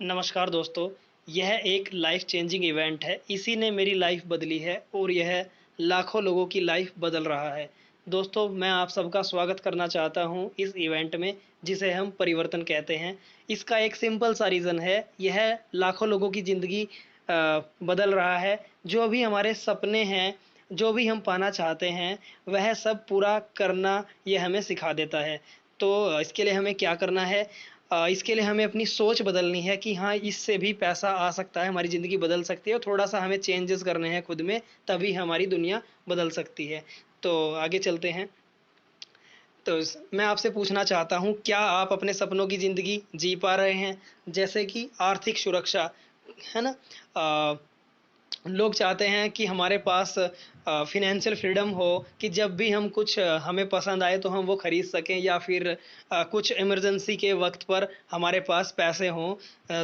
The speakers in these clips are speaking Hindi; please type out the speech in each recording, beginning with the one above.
नमस्कार दोस्तों, यह एक लाइफ़ चेंजिंग इवेंट है। इसी ने मेरी लाइफ़ बदली है और यह लाखों लोगों की लाइफ़ बदल रहा है। दोस्तों, मैं आप सबका स्वागत करना चाहता हूँ इस इवेंट में, जिसे हम परिवर्तन कहते हैं। इसका एक सिंपल सा रीज़न है, यह लाखों लोगों की ज़िंदगी बदल रहा है। जो भी हमारे सपने हैं, जो भी हम पाना चाहते हैं, वह सब पूरा करना ये हमें सिखा देता है। तो इसके लिए हमें क्या करना है? इसके लिए हमें अपनी सोच बदलनी है कि हाँ, इससे भी पैसा आ सकता है, हमारी ज़िंदगी बदल सकती है और थोड़ा-सा हमें चेंजेज़ करने हैं खुद में, तभी हमारी दुनिया बदल सकती है। तो आगे चलते हैं। तो स मैं आपसे पूछना चाहता हूँ, क्या आप अपने सपनों की ज़िंदगी जी पा रहे हैं? जैसे कि आर्थिक सुरक्षा, है ना? अ लोग चाहते हैं कि हमारे पास फ़ाइनेंशियल फ्रीडम हो कि जब भी हम कुछ हमें पसंद आए तो हम वो खरीद सकें या फिर कुछ इमरजेंसी के वक़्त पर हमारे पास पैसे हों,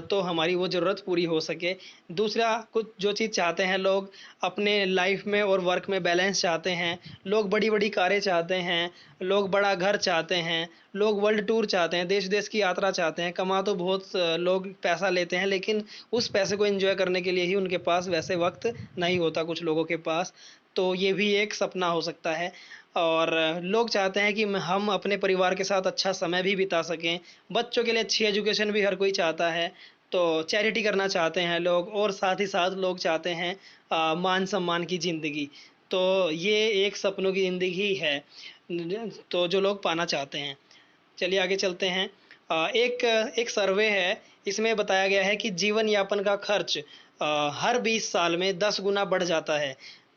तो हमारी वो ज़रूरत पूरी हो सके। दूसरा कुछ जो चीज़ चाहते हैं लोग अपने लाइफ़ में और वर्क में बैलेंस चाहते हैं। लोग बड़ी-बड़ी कारें चाहते हैं, लोग बड़ा घर चाहते हैं, लोग वर्ल्ड टूर चाहते हैं, देश-देश की यात्रा चाहते हैं। कमा तो बहुत लोग पैसा लेते हैं, लेकिन उस पैसे को एन्जॉय करने के लिए ही उनके पास वैसे वक़्त नहीं होता कुछ लोगों के पास। तो ये भी एक सपना हो सकता है और लोग चाहते हैं कि हम अपने परिवार के साथ अच्छा समय भी बिता सकें। बच्चों के लिए अच्छी एजुकेशन भी हर कोई चाहता है, तो चैरिटी करना चाहते हैं लोग और साथ ही साथ लोग चाहते हैं मान-सम्मान की ज़िंदगी। तो ये एक सपनों की ज़िंदगी है, तो जो लोग पाना चाहते हैं। चलिए आगे चलते हैं। एक एक सर्वे है, इसमें बताया गया है कि जीवन यापन का खर्च हर 20 साल में 10 गुना बढ़ जाता है।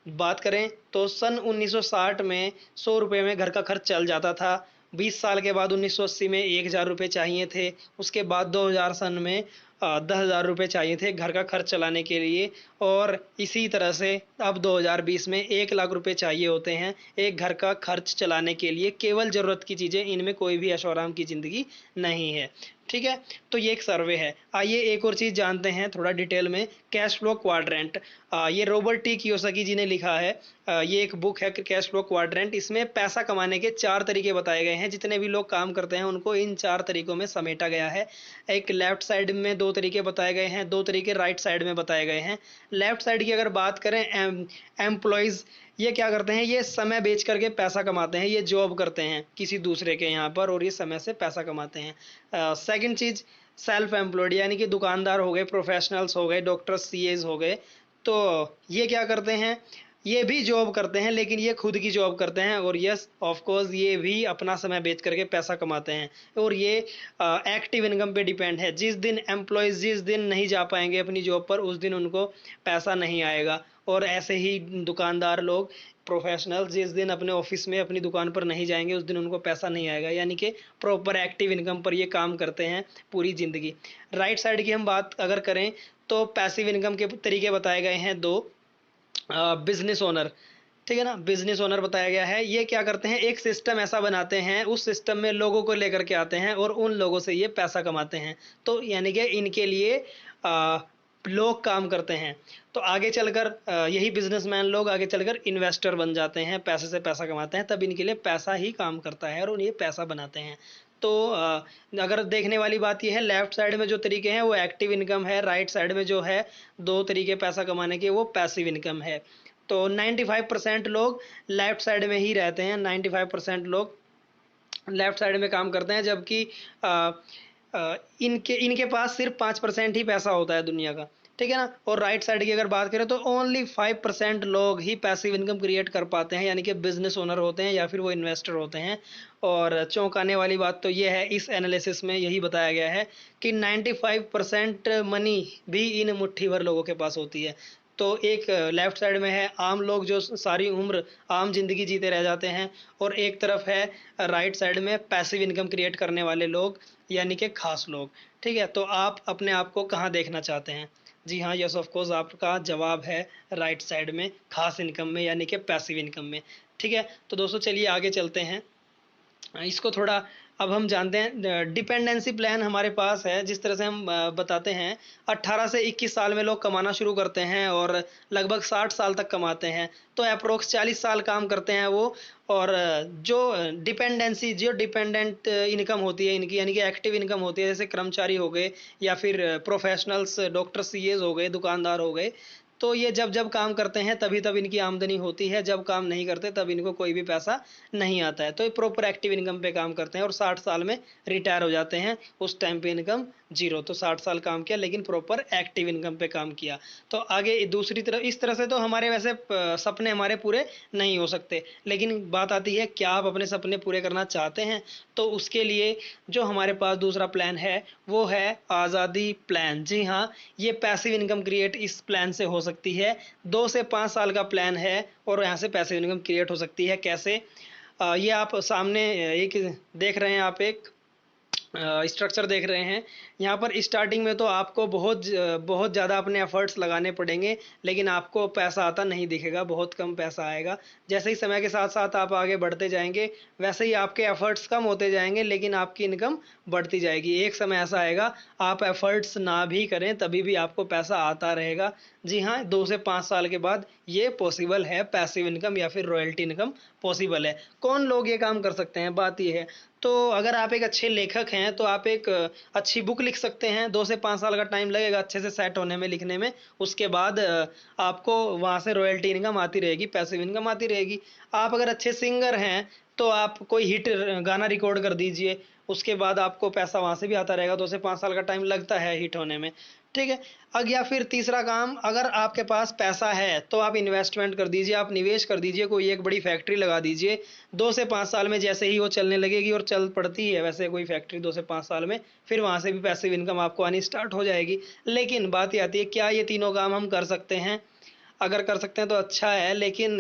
बात करें तो सन 1960 में ₹100 में घर का खर्च चल जाता था। 20 साल के बाद 1980 में ₹1000 चाहिए थे। उसके बाद 2000 सन में ₹10,000 चाहिए थे घर का खर्च चलाने के लिए और इसी तरह से अब 2020 में ₹1,00,000 चाहिए होते हैं एक घर का खर्च चलाने के लिए। केवल ज़रूरत की चीज़ें, इनमें कोई भी ऐशो-आराम की ज़िंदगी नहीं है। ठीक है? तो ये एक सर्वे है। आइए एक और चीज़ जानते हैं थोड़ा डिटेल में, कैश फ्लो क्वाड्रेंट। ये रॉबर्ट टी कियोसाकी जी ने लिखा है। ये एक बुक है कैश फ्लो क्वाड्रेंट। इसमें पैसा कमाने के 4 तरीके बताए गए हैं। जितने भी लोग काम करते हैं उनको इन 4 तरीकों में समेटा गया है। एक लेफ्ट साइड में 2 तरीके बताए गए हैं, 2 तरीके राइट साइड में बताए गए हैं। लेफ्ट साइड की अगर बात करें, एम्प्लॉइज़ ये क्या करते हैं, ये समय बेच कर के पैसा कमाते हैं, ये जॉब करते हैं किसी दूसरे के यहाँ पर और ये समय से पैसा कमाते हैं। सेकंड चीज़, सेल्फ एम्प्लॉयड यानी कि दुकानदार हो गए, प्रोफ़ेशनल्स हो गए, डॉक्टर्स, सीएज़ हो गए। तो ये क्या करते हैं, ये भी जॉब करते हैं लेकिन ये खुद की जॉब करते हैं और यस ऑफ़ कोर्स ये भी अपना समय बेच कर के पैसा कमाते हैं और ये एक्टिव इनकम पे डिपेंड है। जिस दिन नहीं जा पाएँगे अपनी जॉब पर, उस दिन उनको पैसा नहीं आएगा और ऐसे ही दुकानदार लोग, प्रोफ़ेशनल जिस दिन अपने ऑफ़िस में अपनी दुकान पर नहीं जाएँगे, उस दिन उनको पैसा नहीं आएगा। यानी कि प्रॉपर एक्टिव इनकम पर ये काम करते हैं पूरी ज़िंदगी। राइट साइड की हम बात अगर करें, तो पैसिव इनकम के तरीके बताए गए हैं 2। बिज़नेस ओनर, ठीक है ना? बिज़नेस ओनर बताया गया है, ये क्या करते हैं, एक सिस्टम ऐसा बनाते हैं, उस सिस्टम में लोगों को लेकर के आते हैं और उन लोगों से ये पैसा कमाते हैं। तो यानी कि इनके लिए अ, लोग काम करते हैं। तो आगे चलकर यही बिज़नेसमैन लोग आगे चलकर इन्वेस्टर बन जाते हैं, पैसे से पैसा कमाते हैं, तब इनके लिए पैसा ही काम करता है और ये पैसा बनाते हैं। तो अगर देखने वाली बात ये है, लेफ्ट साइड में जो तरीके हैं वो एक्टिव इनकम है, राइट साइड में जो है 2 तरीके पैसा कमाने के, वो पैसिव इनकम है। तो 95% लोग लेफ्ट साइड में ही रहते हैं, 95% लोग लेफ्ट साइड में काम करते हैं, जबकि अ इनके इनके पास सिर्फ़ 5% ही पैसा होता है दुनिया का, ठीक है ना? और राइट साइड की अगर बात करें तो ओनली 5% लोग ही पैसिव इनकम क्रिएट कर पाते हैं, यानी कि बिज़नेस ओनर होते हैं या फिर वो इन्वेस्टर होते हैं। और चौंकाने वाली बात तो ये है, इस एनालिसिस में यही बताया गया है कि 95% मनी भी इन मुट्ठी भर लोगों के पास होती है। तो एक लेफ्ट साइड में है आम लोग जो सारी उम्र आम ज़िंदगी जीते रह जाते हैं और एक तरफ है राइट साइड में पैसिव इनकम क्रिएट करने वाले लोग, यानी कि ख़ास लोग। ठीक है? तो आप अपने आप को कहाँ देखना चाहते हैं? जी हाँ, येस ऑफ़ कोर्स आपका जवाब है राइट साइड में, ख़ास इनकम में, यानी कि पैसिव इनकम में। ठीक है? तो दोस्तों चलिए आगे चलते हैं। इसको थोड़ा अब हम जानते हैं डिपेंडेंसी प्लान हमारे पास है। जिस तरह से हम बताते हैं 18 से 21 साल में लोग कमाना शुरू करते हैं और लगभग 60 साल तक कमाते हैं। तो अप्रोक्स 40 साल काम करते हैं वो। और जो जो डिपेंडेंट इनकम होती है इनकी, यानी कि एक्टिव इनकम होती है, जैसे कर्मचारी हो गए या फिर प्रोफेशनल्स, डॉक्टर, सीएस हो गए, दुकानदार हो गए, तो ये जब जब काम करते हैं तभी तब इनकी आमदनी होती है। जब काम नहीं करते तब इनको कोई भी पैसा नहीं आता है। तो ये प्रॉपर एक्टिव इनकम पे काम करते हैं और 60 साल में रिटायर हो जाते हैं। उस टाइम पे इनकम जीरो। तो 60 साल काम किया लेकिन प्रॉपर एक्टिव इनकम पे काम किया। तो आगे दूसरी तरफ इस तरह से तो हमारे वैसे सपने हमारे पूरे नहीं हो सकते। लेकिन बात आती है क्या आप अपने सपने पूरे करना चाहते हैं, तो उसके लिए जो हमारे पास दूसरा प्लान है वो है आज़ादी प्लान। जी हाँ, ये पैसिव इनकम क्रिएट इस प्लान से हो सकती है। 2 से 5 साल का प्लान है और यहाँ से पैसिव इनकम क्रिएट हो सकती है। कैसे? ये आप सामने एक देख रहे हैं, आप एक स्ट्रक्चर देख रहे हैं। यहाँ पर स्टार्टिंग में तो आपको बहुत ज़्यादा अपने एफर्ट्स लगाने पड़ेंगे, लेकिन आपको पैसा आता नहीं दिखेगा, बहुत कम पैसा आएगा। जैसे ही समय के साथ साथ आप आगे बढ़ते जाएंगे वैसे ही आपके एफर्ट्स कम होते जाएंगे लेकिन आपकी इनकम बढ़ती जाएगी। एक समय ऐसा आएगा आप एफर्ट्स ना भी करें तभी भी आपको पैसा आता रहेगा। जी हाँ, 2 से 5 साल के बाद ये पॉसिबल है, पैसिव इनकम या फिर रॉयल्टी इनकम पॉसिबल है। कौन लोग ये काम कर सकते हैं, बात ये है। तो अगर आप एक अच्छे लेखक हैं तो आप एक अच्छी बुक लिख सकते हैं। 2 से 5 साल का टाइम लगेगा अच्छे से सेट होने में, लिखने में। उसके बाद आपको वहाँ से रॉयल्टी इनकम आती रहेगी, पैसिव इनकम आती रहेगी। आप अगर अच्छे सिंगर हैं तो आप कोई हिट गाना रिकॉर्ड कर दीजिए, उसके बाद आपको पैसा वहाँ से भी आता रहेगा। 2 से 5 साल का टाइम लगता है हिट होने में, ठीक है। अब या फिर तीसरा काम, अगर आपके पास पैसा है तो आप इन्वेस्टमेंट कर दीजिए, आप निवेश कर दीजिए, कोई एक बड़ी फैक्ट्री लगा दीजिए। 2 से 5 साल में जैसे ही वो चलने लगेगी, और चल पड़ती है वैसे कोई फैक्ट्री 2 से 5 साल में, फिर वहाँ से भी पैसिव इनकम आपको आनी स्टार्ट हो जाएगी। लेकिन बात ये आती है क्या ये तीनों काम हम कर सकते हैं? अगर कर सकते हैं तो अच्छा है, लेकिन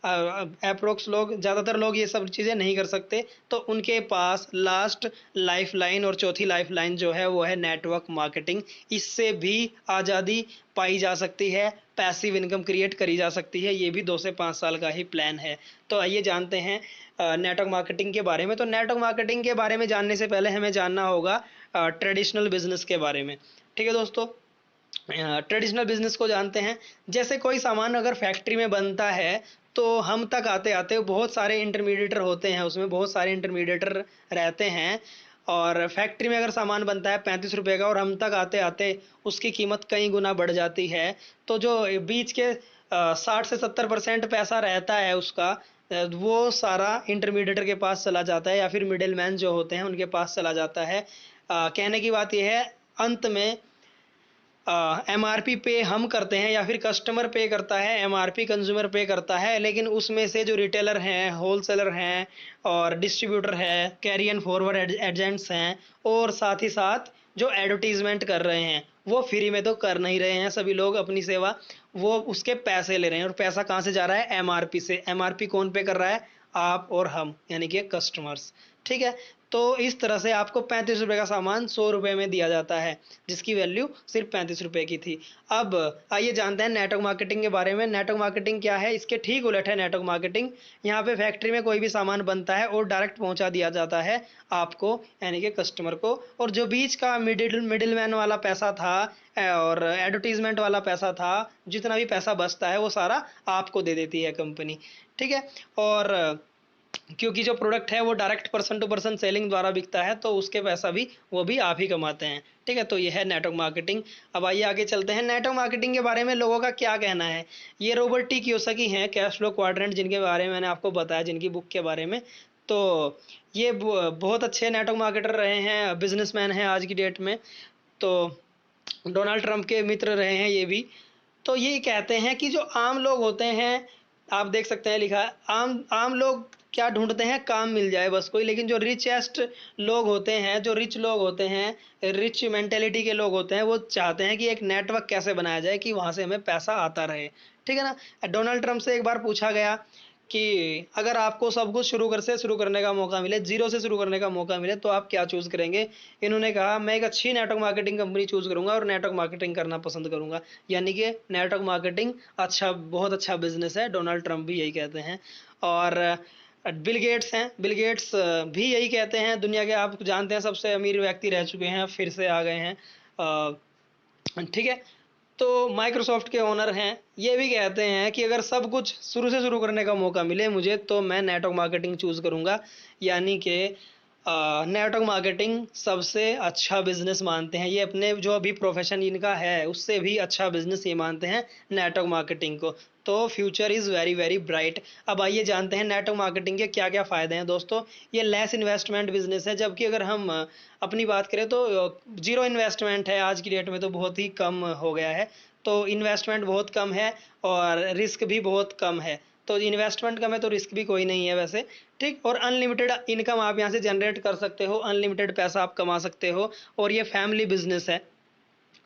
अप्रोक्स लोग, ज़्यादातर लोग ये सब चीज़ें नहीं कर सकते। तो उनके पास लास्ट लाइफ लाइन और चौथी लाइफ लाइन जो है वो है नेटवर्क मार्केटिंग। इससे भी आज़ादी पाई जा सकती है, पैसिव इनकम क्रिएट करी जा सकती है। ये भी 2 से 5 साल का ही प्लान है। तो आइए जानते हैं नेटवर्क मार्केटिंग के बारे में। तो नेटवर्क मार्केटिंग के बारे में जानने से पहले हमें जानना होगा ट्रेडिशनल बिजनेस के बारे में। ठीक है दोस्तों, ट्रेडिशनल बिजनेस को जानते हैं। जैसे कोई सामान अगर फैक्ट्री में बनता है तो हम तक आते आते बहुत सारे इंटरमीडिएटर होते हैं, उसमें बहुत सारे इंटरमीडिएटर रहते हैं। और फैक्ट्री में अगर सामान बनता है 35 रुपये का और हम तक आते आते उसकी कीमत कई गुना बढ़ जाती है। तो जो बीच के 60 से 70% पैसा रहता है उसका, वो सारा इंटरमीडिएटर के पास चला जाता है या फिर मिडिल मैन जो होते हैं उनके पास चला जाता है। कहने की बात यह है, अंत में एमआरपी पे हम करते हैं या फिर कस्टमर पे करता है, एमआरपी कंज्यूमर पे करता है। लेकिन उसमें से जो रिटेलर हैं, होलसेलर हैं और डिस्ट्रीब्यूटर है, कैरी एंड फॉरवर्ड एजेंट्स हैं, और साथ ही साथ जो एडवर्टीजमेंट कर रहे हैं वो फ्री में तो कर नहीं रहे हैं सभी लोग अपनी सेवा, वो उसके पैसे ले रहे हैं। और पैसा कहाँ से जा रहा है? एमआरपी से। एमआरपी कौन पे कर रहा है? आप और हम, यानी कि कस्टमर्स। ठीक है। तो इस तरह से आपको 35 रुपये का सामान 100 रुपये में दिया जाता है, जिसकी वैल्यू सिर्फ 35 रुपये की थी। अब आइए जानते हैं नेटवर्क मार्केटिंग के बारे में। नेटवर्क मार्केटिंग क्या है? इसके ठीक उलट है नेटवर्क मार्केटिंग। यहाँ पे फैक्ट्री में कोई भी सामान बनता है और डायरेक्ट पहुँचा दिया जाता है आपको, यानी कि कस्टमर को। और जो बीच का मिडिल मैन वाला पैसा था और एडवर्टीजमेंट वाला पैसा था, जितना भी पैसा बचता है वो सारा आपको दे देती है कंपनी। ठीक है। और क्योंकि जो प्रोडक्ट है वो direct person to person selling द्वारा बिकता है, तो उसके पैसा भी वो भी आप ही कमाते हैं। ठीक है। तो ये है नेटवर्क मार्केटिंग। अब आइए आगे चलते हैं। नेटवर्क मार्केटिंग के बारे में लोगों का क्या कहना है? ये रॉबर्ट टी कियोसाकी हैं, कैश फ्लो क्वाड्रेंट, जिनके बारे में मैंने आपको बताया, जिनकी बुक के बारे में। तो ये बहुत अच्छे नेटवर्क मार्केटर रहे हैं, बिजनेसमैन हैं आज की डेट में। तो डोनाल्ड ट्रंप के मित्र रहे हैं ये भी। तो ये कहते हैं कि जो आम लोग होते हैं, आप देख सकते हैं लिखा है, आम आम लोग क्या ढूंढते हैं? काम मिल जाए बस कोई। लेकिन जो रिचेस्ट लोग होते हैं, जो रिच लोग होते हैं, रिच मेंटेलिटी के लोग होते हैं, वो चाहते हैं कि एक नेटवर्क कैसे बनाया जाए कि वहाँ से हमें पैसा आता रहे। ठीक है ना। डोनाल्ड ट्रंप से एक बार पूछा गया कि अगर आपको सब कुछ शुरू करने का मौका मिले, जीरो से शुरू करने का मौका मिले, तो आप क्या चूज़ करेंगे? इन्होंने कहा मैं एक अच्छी नेटवर्क मार्केटिंग कंपनी चूज़ करूंगा और नेटवर्क मार्केटिंग करना पसंद करूंगा। यानी कि नेटवर्क मार्केटिंग अच्छा, बहुत अच्छा बिजनेस है। डोनाल्ड ट्रंप भी यही कहते हैं। और बिल गेट्स हैं। बिल गेट्स भी यही कहते हैं, दुनिया के आप जानते हैं सबसे अमीर व्यक्ति रह चुके हैं, फिर से आ गए हैं। ठीक है। तो माइक्रोसॉफ्ट के ओनर हैं, ये भी कहते हैं कि अगर सब कुछ शुरू से शुरू करने का मौका मिले मुझे तो मैं नेटवर्क मार्केटिंग चूज़ करूँगा। यानी कि नेटवर्क मार्केटिंग सबसे अच्छा बिजनेस मानते हैं ये, अपने जो अभी प्रोफेशन इनका है उससे भी अच्छा बिजनेस ये मानते हैं नेटवर्क मार्केटिंग को। तो future is very very bright. अब आइए जानते हैं नेटवर्क मार्केटिंग के क्या क्या फ़ायदे हैं। दोस्तों, ये लेस इन्वेस्टमेंट बिजनेस है, जबकि अगर हम अपनी बात करें तो जीरो इन्वेस्टमेंट है। आज की डेट में तो बहुत ही कम हो गया है, तो इन्वेस्टमेंट बहुत कम है और रिस्क भी बहुत कम है। तो इन्वेस्टमेंट कम है तो रिस्क भी कोई नहीं है वैसे, ठीक। और अनलिमिटेड इनकम आप यहाँ से जनरेट कर सकते हो, अनलिमिटेड पैसा आप कमा सकते हो। और ये फैमिली बिजनेस है,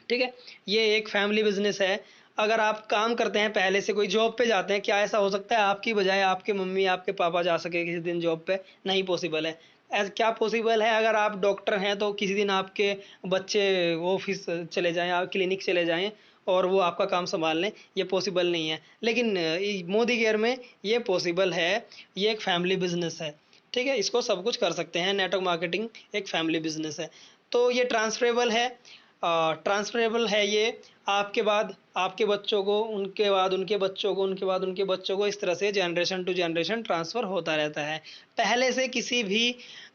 ठीक है। ये एक फैमिली बिजनेस है। अगर आप काम करते हैं, पहले से कोई जॉब पे जाते हैं, क्या ऐसा हो सकता है आपकी बजाय आपके मम्मी आपके पापा जा सके किसी दिन जॉब पे? नहीं पॉसिबल है। ऐसा क्या पॉसिबल है? अगर आप डॉक्टर हैं तो किसी दिन आपके बच्चे ऑफिस चले जाएं, आप क्लिनिक चले जाएं और वो आपका काम संभाल लें, ये पॉसिबल नहीं है। लेकिन मोदी केयर में ये पॉसिबल है। ये एक फैमिली बिजनेस है, ठीक है। इसको सब कुछ कर सकते हैं। नेटवर्क मार्केटिंग एक फैमिली बिजनेस है, तो ये ट्रांसफरेबल है। ट्रांसफरेबल है ये, आपके बाद आपके बच्चों को, उनके बाद उनके बच्चों को, उनके बाद उनके बच्चों को, इस तरह से जनरेशन टू जनरेशन ट्रांसफ़र होता रहता है। पहले से किसी भी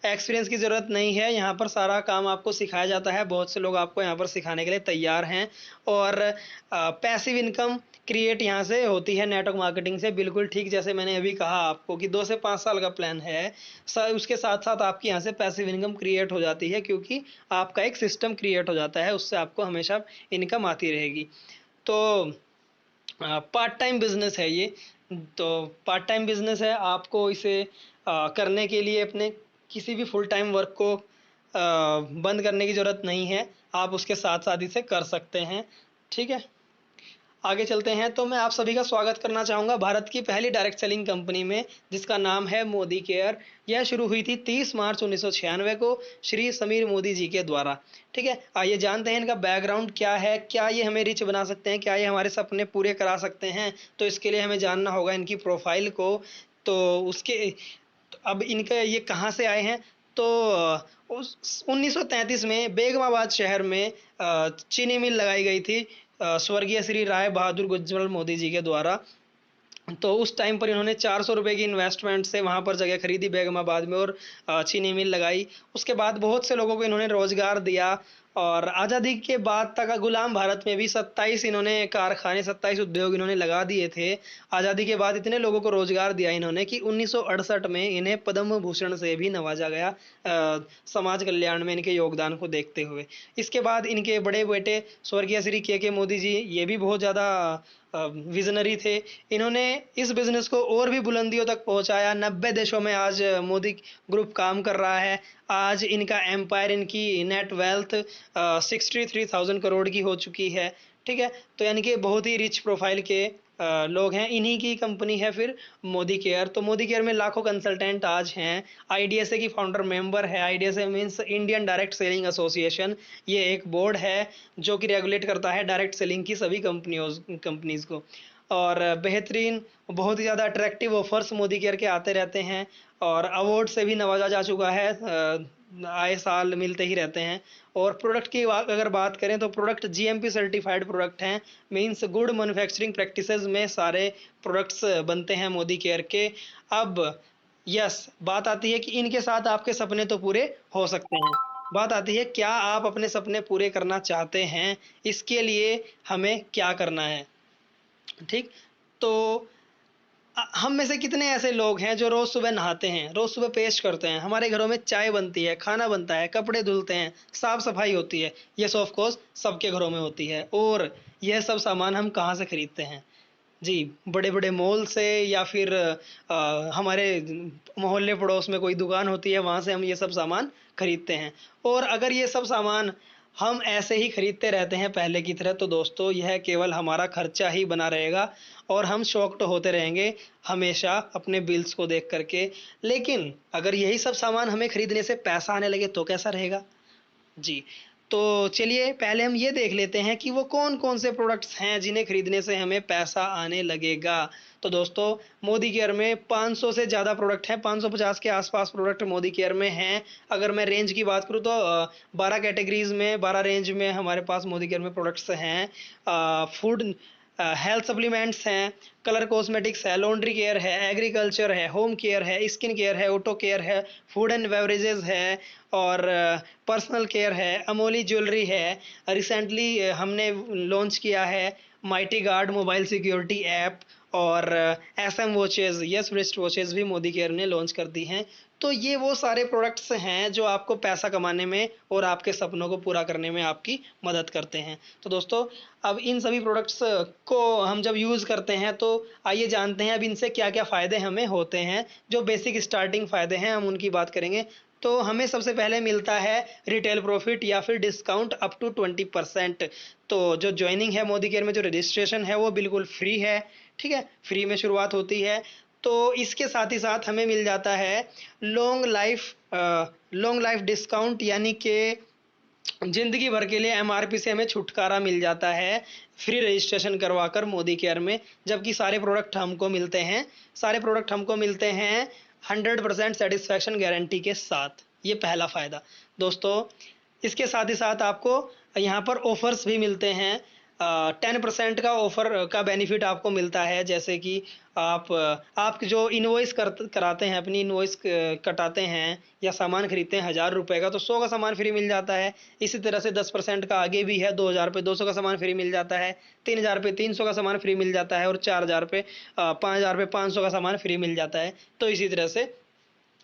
एक्सपीरियंस की ज़रूरत नहीं है, यहाँ पर सारा काम आपको सिखाया जाता है। बहुत से लोग आपको यहाँ पर सिखाने के लिए तैयार हैं। और पैसिव इनकम क्रिएट यहाँ से होती है नेटवर्क मार्केटिंग से, बिल्कुल ठीक जैसे मैंने अभी कहा आपको कि 2 से 5 साल का प्लान है। उसके साथ-साथ आपकी यहाँ से पैसिव इनकम क्रिएट हो जाती है, क्योंकि आपका एक सिस्टम क्रिएट हो जाता है, उससे आपको हमेशा इनकम आती रहेगी। तो पार्ट टाइम बिज़नेस है ये। तो पार्ट टाइम बिज़नेस है, आपको इसे करने के लिए अपने किसी भी फुल टाइम वर्क को बंद करने की ज़रूरत नहीं है। आप उसके साथ-साथ इसे कर सकते हैं, ठीक है। आगे चलते हैं, तो मैं आप सभी का स्वागत करना चाहूँगा भारत की पहली डायरेक्ट सेलिंग कंपनी में, जिसका नाम है मोदी केयर। यह शुरू हुई थी 30 मार्च 1996 को श्री समीर मोदी जी के द्वारा, ठीक है। आइए जानते हैं इनका बैकग्राउंड क्या है, क्या ये हमें रिच बना सकते हैं, क्या ये हमारे सपने पूरे करा सकते हैं? तो इसके लिए हमें जानना होगा इनकी प्रोफाइल को। तो उसके तो अब इनका ये कहाँ से आए हैं? तो उस 1933 में बेगमाबाद शहर में चीनी मिल लगाई गई थी स्वर्गीय श्री राय बहादुर गुजर मोदी जी के द्वारा। तो उस टाइम पर इन्होंने 400 रुपए की इन्वेस्टमेंट से वहाँ पर जगह खरीदी बेगमाबाद में और चीनी मिल लगाई। उसके बाद बहुत से लोगों को इन्होंने रोजगार दिया। और आज़ादी के बाद तक गुलाम भारत में भी 27 इन्होंने कारखाने, 27 उद्योग इन्होंने लगा दिए थे। आज़ादी के बाद इतने लोगों को रोजगार दिया इन्होंने कि 1968 में इन्हें पद्म भूषण से भी नवाजा गया, समाज कल्याण में इनके योगदान को देखते हुए। इसके बाद इनके बड़े बेटे स्वर्गीय श्री के मोदी जी, ये भी बहुत ज़्यादा विजनरी थे। इन्होंने इस बिज़नेस को और भी बुलंदियों तक पहुंचाया। 90 देशों में आज मोदी ग्रुप काम कर रहा है। आज इनका एम्पायर, इनकी नेट वेल्थ 63,000 करोड़ की हो चुकी है, ठीक है। तो यानी कि बहुत ही रिच प्रोफाइल के लोग हैं। इन्हीं की कंपनी है फिर मोदी केयर। तो मोदी केयर में लाखों कंसल्टेंट आज हैं। आईडीएसए की फाउंडर मेंबर है। IDSA means Indian direct selling association. ये एक बोर्ड है जो कि रेगुलेट करता है डायरेक्ट सेलिंग की सभी कंपनीज़ को। और बेहतरीन, बहुत ही ज़्यादा अट्रैक्टिव ऑफर्स मोदी केयर के आते रहते हैं और अवार्ड से भी नवाजा जा चुका है, आए साल मिलते ही रहते हैं। और प्रोडक्ट की अगर बात करें तो प्रोडक्ट जीएमपी सर्टिफाइड प्रोडक्ट हैं, मीन्स गुड मैन्युफैक्चरिंग प्रैक्टिसेस में सारे प्रोडक्ट्स बनते हैं मोदी केयर के। अब यस, बात आती है कि इनके साथ आपके सपने तो पूरे हो सकते हैं। बात आती है, क्या आप अपने सपने पूरे करना चाहते हैं? इसके लिए हमें क्या करना है? ठीक। तो हम में से कितने ऐसे लोग हैं जो रोज सुबह नहाते हैं, रोज सुबह पेस्ट करते हैं, हमारे घरों में चाय बनती है, खाना बनता है, कपड़े धुलते हैं, साफ सफाई होती है। यस, ऑफ कोर्स सबके घरों में होती है। और यह सब सामान हम कहाँ से खरीदते हैं? जी, बड़े बड़े मॉल से, या फिर हमारे मोहल्ले पड़ोस में कोई दुकान होती है, वहाँ से हम ये सब सामान खरीदते हैं। और अगर ये सब सामान हम ऐसे ही खरीदते रहते हैं पहले की तरह, तो दोस्तों यह केवल हमारा खर्चा ही बना रहेगा और हम शॉक्ड होते रहेंगे हमेशा अपने बिल्स को देख करके। लेकिन अगर यही सब सामान हमें खरीदने से पैसा आने लगे तो कैसा रहेगा? जी। तो चलिए पहले हम ये देख लेते हैं कि वो कौन कौन से प्रोडक्ट्स हैं जिन्हें खरीदने से हमें पैसा आने लगेगा। तो दोस्तों मोदी केयर में 500 से ज़्यादा प्रोडक्ट हैं, 550 के आसपास प्रोडक्ट मोदी केयर में हैं। अगर मैं रेंज की बात करूँ तो 12 कैटेगरीज में, 12 रेंज में हमारे पास मोदी केयर में प्रोडक्ट्स हैं। फूड हेल्थ सप्लीमेंट्स हैं, कलर कॉस्मेटिक्स है, लॉन्ड्री केयर है, एग्रीकल्चर है, होम केयर है, स्किन केयर है, ऑटो केयर है, फूड एंड बेवरेजेस है और पर्सनल केयर है, अमोली ज्वेलरी है। रिसेंटली हमने लॉन्च किया है Mighty Guard mobile security app और SM watches, yes wrist watches भी मोदी केयर ने लॉन्च कर दी हैं। तो ये वो सारे प्रोडक्ट्स हैं जो आपको पैसा कमाने में और आपके सपनों को पूरा करने में आपकी मदद करते हैं। तो दोस्तों अब इन सभी प्रोडक्ट्स को हम जब यूज़ करते हैं तो आइए जानते हैं अब इनसे क्या क्या फ़ायदे हमें होते हैं। जो बेसिक स्टार्टिंग फ़ायदे हैं हम उनकी बात करेंगे। तो हमें सबसे पहले मिलता है रिटेल प्रॉफिट या फिर डिस्काउंट अप टू 20%। तो जो ज्वाइनिंग है मोदी केयर में, जो रजिस्ट्रेशन है वो बिल्कुल फ्री है, ठीक है, फ्री में शुरुआत होती है। तो इसके साथ ही साथ हमें मिल जाता है लॉन्ग लाइफ डिस्काउंट, यानी कि ज़िंदगी भर के लिए एमआरपी से हमें छुटकारा मिल जाता है फ्री रजिस्ट्रेशन करवाकर मोदी केयर में। जबकि सारे प्रोडक्ट हमको मिलते हैं 100% सेटिस्फैक्शन गारंटी के साथ। ये पहला फ़ायदा दोस्तों। इसके साथ ही साथ आपको यहाँ पर ऑफ़र्स भी मिलते हैं। 10% का ऑफ़र का बेनिफिट आपको मिलता है। जैसे कि आप जो इनवॉइस कराते हैं, अपनी इनवॉइस कटाते हैं या सामान खरीदते हैं 1000 रुपये का, तो 100 का सामान फ्री मिल जाता है। इसी तरह से 10% का आगे भी है, 2000 पे 200 का सामान फ्री मिल जाता है, 3000 पे 300 का सामान फ्री मिल जाता है और 4000 पे 5000 पे 500 का सामान फ्री मिल जाता है। तो इसी तरह से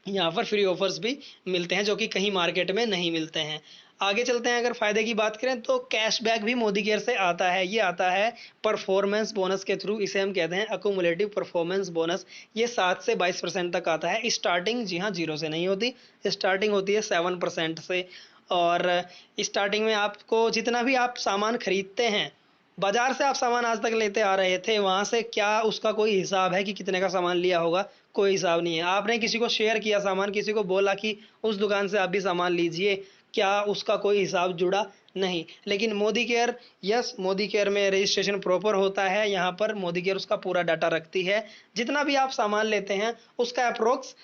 यहाँ पर फ्री ऑफर्स भी मिलते हैं जो कि कहीं मार्केट में नहीं मिलते हैं। आगे चलते हैं, अगर फ़ायदे की बात करें तो कैशबैक भी मोदी केयर से आता है। ये आता है परफॉर्मेंस बोनस के थ्रू, इसे हम कहते हैं अक्यूमुलेटिव परफॉर्मेंस बोनस। ये 7 से 22% तक आता है। स्टार्टिंग जी हाँ 0 से नहीं होती, स्टार्टिंग होती है 7% से। और स्टार्टिंग में आपको जितना भी आप सामान खरीदते हैं, बाजार से आप सामान आज तक लेते आ रहे थे, वहाँ से क्या उसका कोई हिसाब है कि कितने का सामान लिया होगा? कोई हिसाब नहीं है। आपने किसी को शेयर किया सामान, किसी को बोला कि उस दुकान से आप भी सामान लीजिए, क्या उसका कोई हिसाब जुड़ा? नहीं। लेकिन Modi care, yes, Modi care में रजिस्ट्रेशन प्रॉपर होता है। यहाँ पर मोदी केयर उसका पूरा डाटा रखती है। जितना भी आप सामान लेते हैं उसका अप्रोक्स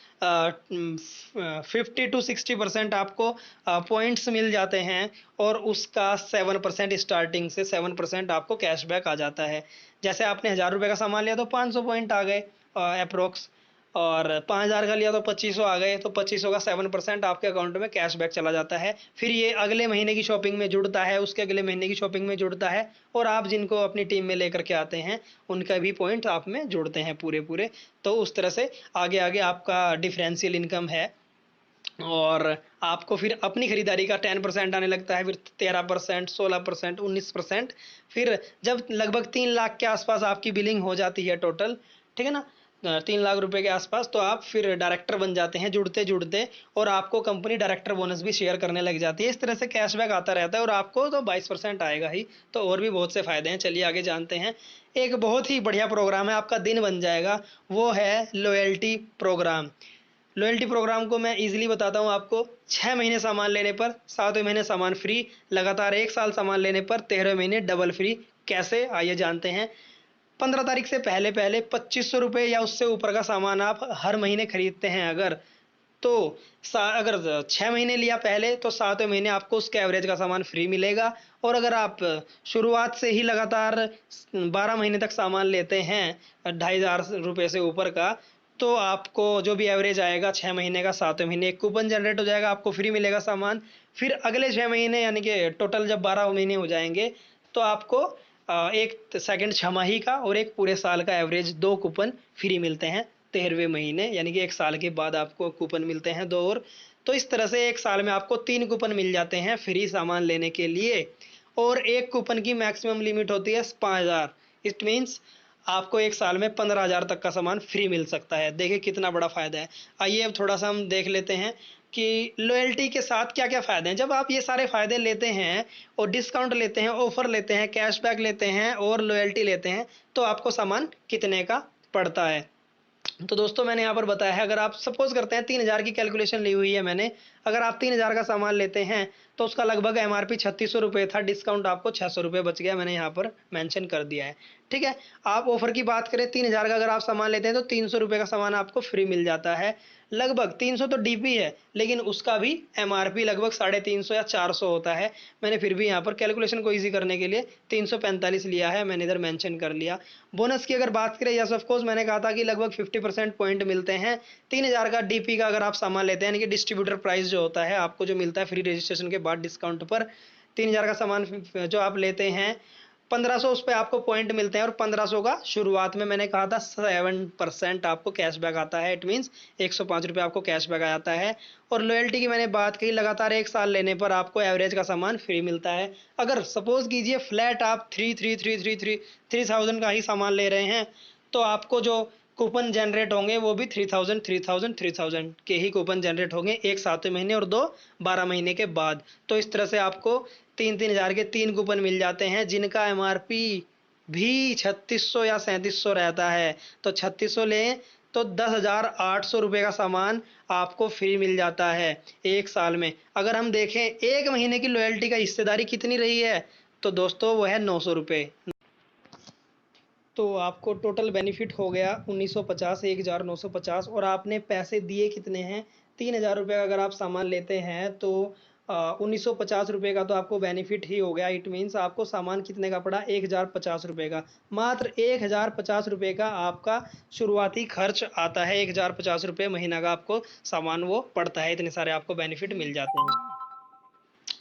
50 to 60% आपको पॉइंट्स मिल जाते हैं और उसका 7% स्टार्टिंग से 7% आपको कैशबैक आ जाता है। जैसे आपने 1000 रुपये का सामान लिया तो 500 पॉइंट आ गए अप्रोक्स, और 5000 का लिया तो 2500 आ गए। तो 2500 का 7% आपके अकाउंट में कैशबैक चला जाता है। फिर ये अगले महीने की शॉपिंग में जुड़ता है, उसके अगले महीने की शॉपिंग में जुड़ता है और आप जिनको अपनी टीम में लेकर के आते हैं उनका भी पॉइंट आप में जुड़ते हैं पूरे पूरे। तो उस तरह से आगे आगे आपका डिफरेंशियल इनकम है और आपको फिर अपनी खरीदारी का 10% आने लगता है, फिर 13%, 16%, 19%। फिर जब लगभग 3 लाख के आसपास आपकी बिलिंग हो जाती है टोटल, ठीक है ना, 3 लाख रुपए के आसपास, तो आप फिर डायरेक्टर बन जाते हैं जुड़ते जुड़ते, और आपको कंपनी डायरेक्टर बोनस भी शेयर करने लग जाती है। इस तरह से कैशबैक आता रहता है और आपको तो 22% आएगा ही। तो और भी बहुत से फ़ायदे हैं। चलिए आगे जानते हैं। एक बहुत ही बढ़िया प्रोग्राम है, आपका दिन बन जाएगा, वो है लॉयल्टी प्रोग्राम। लॉयल्टी प्रोग्राम को मैं इजीली बताता हूँ आपको। 6 महीने सामान लेने पर 7वें महीने सामान फ्री, लगातार 1 साल सामान लेने पर 13वें महीने डबल फ्री। कैसे, आइए जानते हैं। 15 तारीख से पहले पहले 2500 रुपये या उससे ऊपर का सामान आप हर महीने खरीदते हैं अगर, तो अगर 6 महीने लिया पहले तो 7वें महीने आपको उसके एवरेज का सामान फ्री मिलेगा। और अगर आप शुरुआत से ही लगातार 12 महीने तक सामान लेते हैं 2500 रुपये से ऊपर का, तो आपको जो भी एवरेज आएगा 6 महीने का, 7वें महीने एक कूपन जनरेट हो जाएगा, आपको फ्री मिलेगा सामान। फिर अगले 6 महीने यानी कि टोटल जब 12 महीने हो जाएंगे तो आपको एक सेकंड छमाही का और एक पूरे साल का एवरेज 2 कूपन फ्री मिलते हैं 13वें महीने, यानी कि 1 साल के बाद आपको कूपन मिलते हैं 2 और। तो इस तरह से 1 साल में आपको 3 कूपन मिल जाते हैं फ्री सामान लेने के लिए। और एक कूपन की मैक्सिमम लिमिट होती है 5000। इट मीन्स आपको 1 साल में 15,000 तक का सामान फ्री मिल सकता है। देखिए कितना बड़ा फ़ायदा है। आइए अब थोड़ा सा हम देख लेते हैं कि लॉयल्टी के साथ क्या क्या फ़ायदे हैं। जब आप ये सारे फ़ायदे लेते हैं और डिस्काउंट लेते हैं, ऑफ़र लेते हैं, कैशबैक लेते हैं और लॉयल्टी लेते हैं, तो आपको सामान कितने का पड़ता है। तो दोस्तों मैंने यहाँ पर बताया है, अगर आप सपोज़ करते हैं 3000 की कैलकुलेशन ली हुई है मैंने, अगर आप 3000 का सामान लेते हैं तो उसका लगभग एमआरपी 3600 रुपये था, डिस्काउंट आपको 600 रुपये बच गया, मैंने यहाँ पर मेंशन कर दिया है। ठीक है, आप ऑफर की बात करें 3000 का अगर आप सामान लेते हैं तो 300 रुपये का सामान आपको फ्री मिल जाता है। लगभग 300 तो डीपी है, लेकिन उसका भी एमआरपी लगभग 350 या 400 होता है। मैंने फिर भी यहाँ पर कैलकुलेशन को ईजी करने के लिए 345 लिया है, मैंने इधर मेंशन कर लिया। बोनस की अगर बात करें, यस ऑफ कोर्स मैंने कहा था कि लगभग 50% पॉइंट मिलते हैं 3000 का डीपी का अगर आप सामान लेते हैं, यानी कि डिस्ट्रीब्यूटर प्राइस जो होता है आपको जो मिलता है फ्री रजिस्ट्रेशन के बाद डिस्काउंट पर। 3000 का सामान जो आप लेते हैं 1500 उस पे आपको पॉइंट मिलते हैं, और 1500 का शुरुआत में मैंने कहा था 7% आपको कैशबैक आता है। इट मीन्स 105 रुपये आपको कैशबैक आ जाता है। और लॉयल्टी की मैंने बात कही, लगातार 1 साल लेने पर आपको एवरेज का सामान फ्री मिलता है। अगर सपोज कीजिए फ्लैट आप 3000 का ही सामान ले रहे हैं तो आपको जो कूपन जनरेट होंगे वो भी 3000 के ही कूपन जनरेट होंगे, एक 7वें महीने और 2 12 महीने के बाद। तो इस तरह से आपको 3-3000 के 3 कूपन मिल जाते हैं, जिनका एमआरपी भी 3600 या 3700 रहता है। तो 3600 लें तो 10,800 रुपये का सामान आपको फ्री मिल जाता है 1 साल में। अगर हम देखें 1 महीने की लॉयल्टी का हिस्सेदारी कितनी रही है तो दोस्तों वो है 900 रुपये। तो आपको टोटल बेनिफिट हो गया 1950, 1950, और आपने पैसे दिए कितने हैं 3000 रुपये का अगर आप सामान लेते हैं तो 1950 रुपये का तो आपको बेनिफिट ही हो गया। इट मीन्स आपको सामान कितने का पड़ा 1050 रुपये का, मात्र 1050 रुपये का आपका शुरुआती खर्च आता है। 1050 रुपये महीना का आपको सामान वो पड़ता है, इतने सारे आपको बेनिफिट मिल जाते हैं।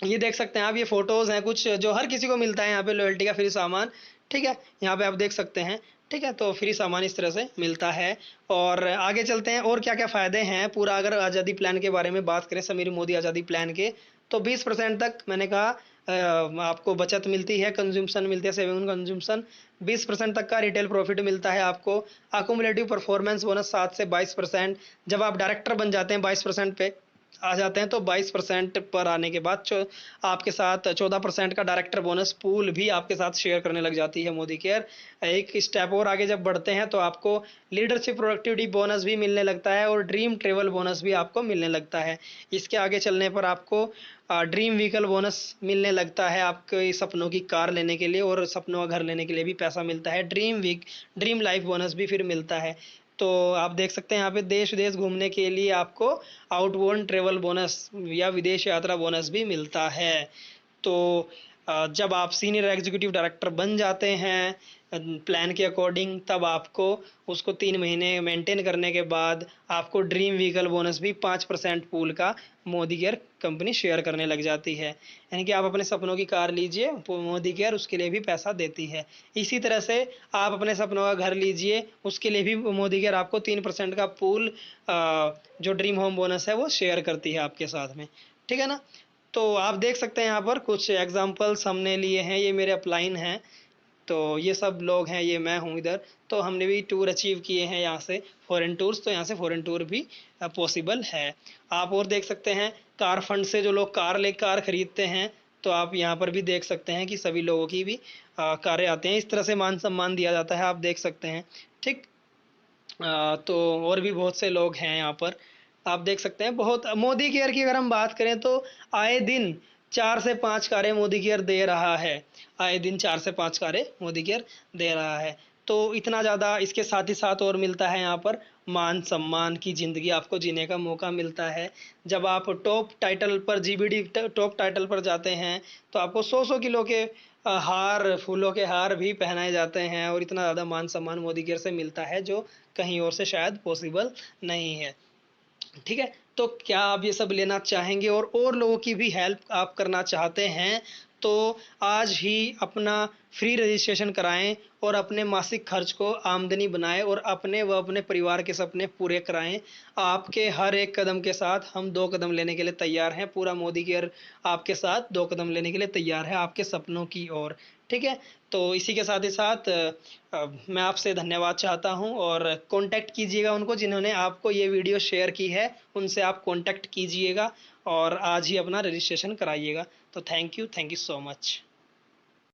ये देख सकते हैं आप, ये फोटोज़ हैं कुछ जो हर किसी को मिलता है यहाँ पे लॉयल्टी का फ्री सामान। ठीक है, यहाँ पे आप देख सकते हैं। ठीक है, तो फ्री सामान इस तरह से मिलता है। और आगे चलते हैं और क्या क्या फ़ायदे हैं पूरा अगर आज़ादी प्लान के बारे में बात करें, समीर मोदी आज़ादी प्लान के, तो 20% तक मैंने कहा आपको बचत मिलती है, कंज्यूमशन मिलती है, सेविंग कंज्यूमशन। 20% तक का रिटेल प्रॉफिट मिलता है आपको। अकोमोडेटिव परफॉर्मेंस बोनस 7 से 22%। जब आप डायरेक्टर बन जाते हैं 22% पे आ जाते हैं तो 22% पर आने के बाद आपके साथ 14% का डायरेक्टर बोनस पूल भी आपके साथ शेयर करने लग जाती है मोदी केयर। एक स्टेप और आगे जब बढ़ते हैं तो आपको लीडरशिप प्रोडक्टिविटी बोनस भी मिलने लगता है और ड्रीम ट्रेवल बोनस भी आपको मिलने लगता है। इसके आगे चलने पर आपको ड्रीम व्हीकल बोनस मिलने लगता है, आपके सपनों की कार लेने के लिए और सपनों का घर लेने के लिए भी पैसा मिलता है। ड्रीम लाइफ बोनस भी फिर मिलता है। तो आप देख सकते हैं यहाँ पे देश विदेश घूमने के लिए आपको आउटबाउंड ट्रेवल बोनस या विदेश यात्रा बोनस भी मिलता है। तो जब आप सीनियर एग्जीक्यूटिव डायरेक्टर बन जाते हैं प्लान के अकॉर्डिंग, तब आपको उसको 3 महीने मेंटेन करने के बाद आपको ड्रीम व्हीकल बोनस भी 5% पूल का मोदी केयर कंपनी शेयर करने लग जाती है। यानी कि आप अपने सपनों की कार लीजिए, मोदी केयर उसके लिए भी पैसा देती है। इसी तरह से आप अपने सपनों का घर लीजिए, उसके लिए भी मोदी केयर आपको 3% का पूल जो ड्रीम होम बोनस है वो शेयर करती है आपके साथ में। ठीक है ना, तो आप देख सकते हैं यहाँ पर कुछ एग्जांपल्स हमने लिए हैं, ये मेरे अपलाइन हैं। तो ये सब लोग हैं, ये मैं हूँ इधर। तो हमने भी टूर अचीव किए हैं यहाँ से फॉरेन टूर्स, तो यहाँ से फॉरेन टूर भी पॉसिबल है। आप और देख सकते हैं कार फंड से जो लोग कार खरीदते हैं, तो आप यहाँ पर भी देख सकते हैं कि सभी लोगों की भी कारें आते हैं। इस तरह से मान सम्मान दिया जाता है, आप देख सकते हैं। ठीक, तो और भी बहुत से लोग हैं यहाँ पर, आप देख सकते हैं। बहुत मोदी केयर की अगर हम बात करें तो आए दिन 4 से 5 कारें मोदी केयर दे रहा है, आए दिन 4 से 5 कारें मोदी केयर दे रहा है। तो इतना ज़्यादा, इसके साथ ही साथ और मिलता है यहाँ पर मान सम्मान की ज़िंदगी आपको जीने का मौका मिलता है। जब आप टॉप टाइटल पर जीबीडी टॉप टाइटल पर जाते हैं तो आपको 100 किलो के हार, फूलों के हार भी पहनाए जाते हैं, और इतना ज़्यादा मान सम्मान मोदी केयर से मिलता है जो कहीं और से शायद पॉसिबल नहीं है। ठीक है, तो क्या आप ये सब लेना चाहेंगे और लोगों की भी हेल्प आप करना चाहते हैं तो आज ही अपना फ्री रजिस्ट्रेशन कराएं और अपने मासिक खर्च को आमदनी बनाएं और अपने व अपने परिवार के सपने पूरे कराएं। आपके हर एक कदम के साथ हम 2 कदम लेने के लिए तैयार हैं। पूरा मोदी केयर आपके साथ 2 कदम लेने के लिए तैयार है आपके सपनों की ओर। ठीक है, तो इसी के साथ ही साथ मैं आपसे धन्यवाद चाहता हूं, और कांटेक्ट कीजिएगा उनको जिन्होंने आपको ये वीडियो शेयर की है, उनसे आप कांटेक्ट कीजिएगा और आज ही अपना रजिस्ट्रेशन कराइएगा। तो थैंक यू सो मच।